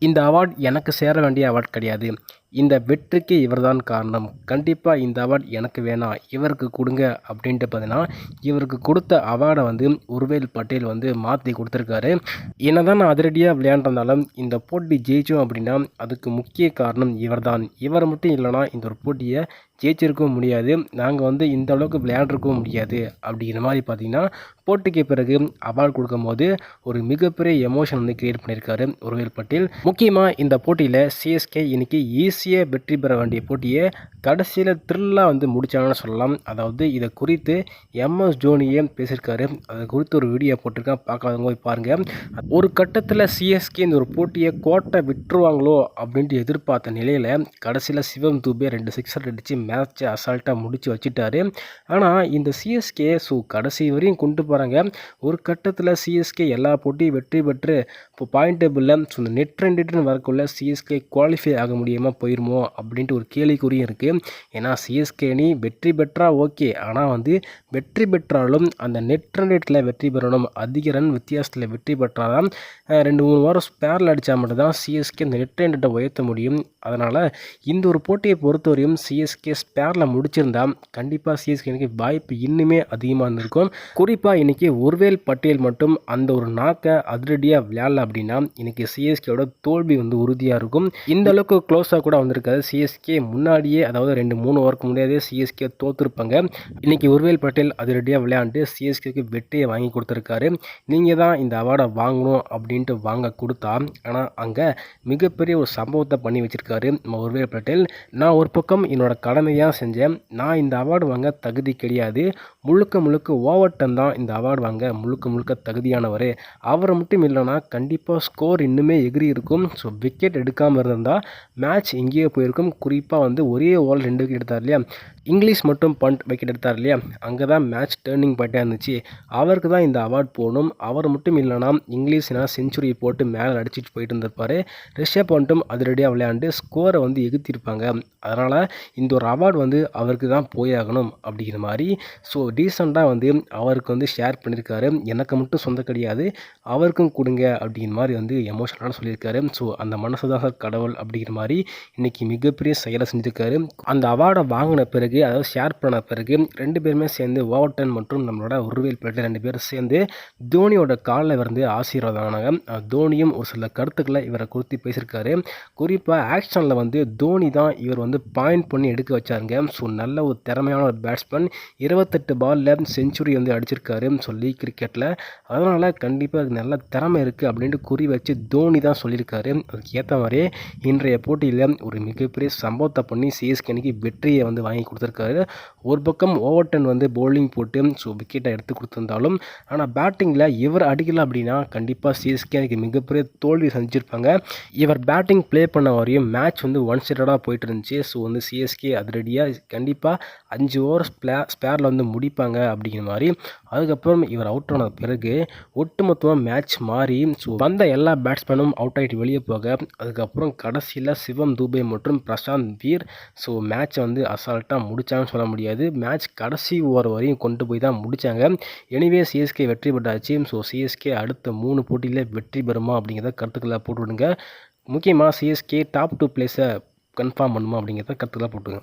இந்த அவார்ட் எனக்கு சேர வேண்டிய அவார்ட் கிடையாது. இந்த வெற்றிக்கு இவர்தான் காரணம். கண்டிப்பாக இந்த அவார்ட் எனக்கு வேணாம். இவருக்கு கொடுங்க அப்படின்ட்டு பார்த்தீங்கன்னா, இவருக்கு கொடுத்த அவார்டை வந்து உர்வேல் பட்டேல் வந்து மாற்றி கொடுத்துருக்காரு. என்னதான் நான் அதிரடியாக விளையாண்டிருந்தாலும் இந்த போட்டி ஜெயித்தோம் அப்படின்னா அதுக்கு முக்கிய காரணம் இவர்தான். இவர் மட்டும் இல்லைனா இந்த ஒரு போட்டியை ஜெயிச்சிருக்கவும் முடியாது. நாங்கள் வந்து இந்த அளவுக்கு விளையாண்டுருக்கவும் முடியாது. அப்படிங்கிற மாதிரி பார்த்தீங்கன்னா, போட்டிக்கு பிறகு அவார்டு கொடுக்கும்போது ஒரு மிகப்பெரிய எமோஷன் வந்து கிரியேட் பண்ணியிருக்காரு உர்வேல் பட்டேல். முக்கியமாக இந்த போட்டியில் சிஎஸ்கே இன்னைக்கு ஈஸியாக வெற்றி பெற வேண்டிய போட்டியை கடைசியில் த்ரில்லாக வந்து முடித்தாங்கன்னு சொல்லலாம். அதாவது இதை குறித்து எம்எஸ் தோனியே பேசியிருக்காரு. அதை குறித்து ஒரு வீடியோ போட்டிருக்கேன், பார்க்காதவங்க போய் பாருங்கள். ஒரு கட்டத்தில் சிஎஸ்கே இந்த ஒரு போட்டியை கோட்டை விட்டுருவாங்களோ அப்படின்ட்டு எதிர்பார்த்த நிலையில் கடைசியில் சிவம் தூபே 2 சிக்ஸர் அடித்து மேட்சை அசால்ட்டாக முடித்து வச்சுட்டாரு. ஆனால் இந்த சிஎஸ்கே கடைசி வரையும் கொண்டு போகிறாங்க. ஒரு கட்டத்தில் சிஎஸ்கே எல்லா போட்டியும் வெற்றி பெற்று இப்போ பாயிண்ட் டேபிளில் இந்த நெட் ரன் வரக்குள்ள சிஎஸ்கே குவாலிஃபை ஆக முடியாமல் போயிருமோ அப்படின்ட்டு ஒரு கேள்விக்குறியும் இருக்குது. ஏன்னா சிஎஸ்கே அணி வெற்றி பெற்றா ஓகே, ஆனால் வந்து வெற்றி பெற்றாலும் அந்த நெட் ரன் ரேட்டில் வெற்றி பெறணும். அதிக ரன் வித்தியாசத்தில் வெற்றி பெற்றாதான் 2-3 வாரம் ஸ்பேரில் அடித்தா மட்டும்தான் சிஎஸ்கே இந்த நெட் ரன் ரேட்டை உயர்த்த முடியும். அதனால் இந்த ஒரு போட்டியை பொறுத்தவரையும் சிஎஸ்கே ஸ்பேரில் முடிச்சிருந்தா கண்டிப்பாக சிஎஸ்கே அணிக்கு வாய்ப்பு இன்னுமே அதிகமாக இருந்திருக்கும். குறிப்பாக இன்றைக்கி உர்வேல் பட்டேல் மட்டும் அந்த ஒரு நாக்கை அதிரடியாக விளையாடல அப்படின்னா இன்றைக்கி சிஎஸ்கேயோட தோல்வி வந்து உறுதியாக இருக்கும். இந்த அளவுக்கு க்ளோஸாக கூட வந்திருக்காது. சிஎஸ்கே முன்னாடியே, அதாவது 2-3 ஓவருக்கு முன்னாடியே சிஎஸ்கே தோற்றுருப்பாங்க. இன்றைக்கி உர்வேல் பட்டேல் அதிரடியாக விளையாண்டு சிஎஸ்கேக்கு வெற்றியை வாங்கி கொடுத்துருக்காரு. நீங்கள் தான் இந்த அவார்டை வாங்கணும் அப்படின்ட்டு வாங்க கொடுத்தா, ஆனால் அங்கே மிகப்பெரிய ஒரு சம்பவத்தை பண்ணி வச்சுருக்காரு நம்ம உர்வேல் பட்டேல். நான் ஒரு பக்கம் என்னோட கடமையாக செஞ்சேன். நான் இந்த அவார்டு வாங்க தகுதி கிடையாது. முழுக்க ஓவர்டன் தான் இந்த அவார்டு வாங்க முழுக்க தகுதியானவர். அவரை மட்டும் இல்லைனா கண்டிப்பாக ஸ்கோர் இன்னுமே எகிரி இருக்கும். விக்கெட் எடுக்காமல் இருந்தால் மேட்ச் எங்கேயோ போயிருக்கும். குறிப்பாக வந்து ஒரே ஓவர் 2 விக்கெட் எடுத்தார் இல்லையா, இங்கிலீஷ் மட்டும் பண்ட் விக்கெட் எடுத்தார் இல்லையா, அங்கே தான் மேட்ச் டேர்னிங் பாயிண்டாக இருந்துச்சு. அவருக்கு தான் இந்த அவார்டு போகணும். அவர் மட்டும் இல்லைனா இங்கிலீஷ்னா செஞ்சுரியை போட்டு மேலே அடிச்சிட்டு போயிட்டு இருந்திருப்பார். ரிஷப் பண்ட்டும் அதிரடியாக விளையாண்டு ஸ்கோரை வந்து எகுத்திருப்பாங்க. அதனால் இந்த ஒரு அவார்டு வந்து அவருக்கு தான் போயாகணும் அப்படிங்கிற மாதிரி டீசெண்டாக வந்து அவருக்கு வந்து ஷேர் பண்ணியிருக்காரு. எனக்கு மட்டும் சொந்த கிடையாது, அவருக்கும் கொடுங்க அப்படிங்கிற மாதிரி வந்து எமோஷனலாக சொல்லியிருக்காரு. அந்த மனசு தான் சார் கடவுள் அப்படிங்கிற மாதிரி இன்றைக்கி மிகப்பெரிய செயலை செஞ்சுருக்காரு. அந்த அவார்டை வாங்கின பிறகு, அதாவது ஷேர் பண்ண பிறகு 2 பேருமே சேர்ந்து ஓவர்டன் மற்றும் நம்மளோட உர்வேல் பட்டேல் 2 பேரும் சேர்ந்து தோனியோட காலில் வந்து ஆசீர்வாதம் ஆனாங்க. தோனியும் ஒரு சில கருத்துக்களை இவரை குறித்து பேசியிருக்காரு. குறிப்பாக ஆக்ஷனில் வந்து தோனி தான் இவர் வந்து பாயிண்ட் பண்ணி எடுக்க வச்சாருங்க. நல்ல ஒரு திறமையான ஒரு பேட்ஸ்மேன், 28 பாலில் செஞ்சுரி வந்து அடிச்சிருக்காரு லீக் கிரிக்கெட்டில். அதனால் கண்டிப்பாக நல்ல திறமை இருக்குது அப்படின்ட்டு குறி வச்சு தோனி தான் சொல்லியிருக்காரு. அதுக்கு ஏற்ற மாதிரியே இன்றைய போட்டியில் ஒரு மிகப்பெரிய சம்பவத்தை பண்ணி சிஎஸ்கே அணிக்கு வெற்றியை வந்து வாங்கி கொடுத்துருக்காரு. ஒரு பக்கம் ஓவர்டன் வந்து பவுலிங் போட்டு விக்கெட்டை எடுத்து கொடுத்துருந்தாலும், ஆனால் பேட்டிங்கில் இவர் அடிக்கல அப்படின்னா கண்டிப்பாக சிஎஸ்கே அணிக்கு மிகப்பெரிய தோல்வி சந்திச்சிருப்பாங்க. இவர் பேட்டிங் ப்ளே பண்ண வரையும் மேட்ச் வந்து ஒன் சைடடாக போயிட்டு இருந்துச்சு. வந்து சிஎஸ்கே அதிரடியாக கண்டிப்பாக 5 ஓவர் ஸ்பேரில் வந்து முடிப்பாங்க அப்படிங்கிற மாதிரி. அதுக்கப்புறம் இவர் அவுட் ஆன பிறகு ஒட்டுமொத்தமாக மேட்ச் மாறி வந்த எல்லா பேட்ஸ்மேனும் அவுட் ஆகிட்டு வெளியே போக, அதுக்கப்புறம் கடைசியில் சிவம் தூபே மற்றும் பிரசாந்த் வீர் மேட்சை வந்து அசால்ட்டாக முடித்தாங்கன்னு சொல்ல முடியாது. மேட்ச் கடைசி ஓவர் வரையும் கொண்டு போய் தான் முடித்தாங்க. எனிவே சிஎஸ்கே வெற்றி பெற்றாச்சு. சிஎஸ்கே அடுத்த 3 போட்டியில் வெற்றி பெறுமா அப்படிங்கிறத கருத்துக்களை போட்டுவிடுங்க. முக்கியமாக சிஎஸ்கே டாப் 2 பிளேஸை கன்ஃபார்ம் பண்ணுமா அப்படிங்கிறத கருத்துக்களை போட்டுங்க.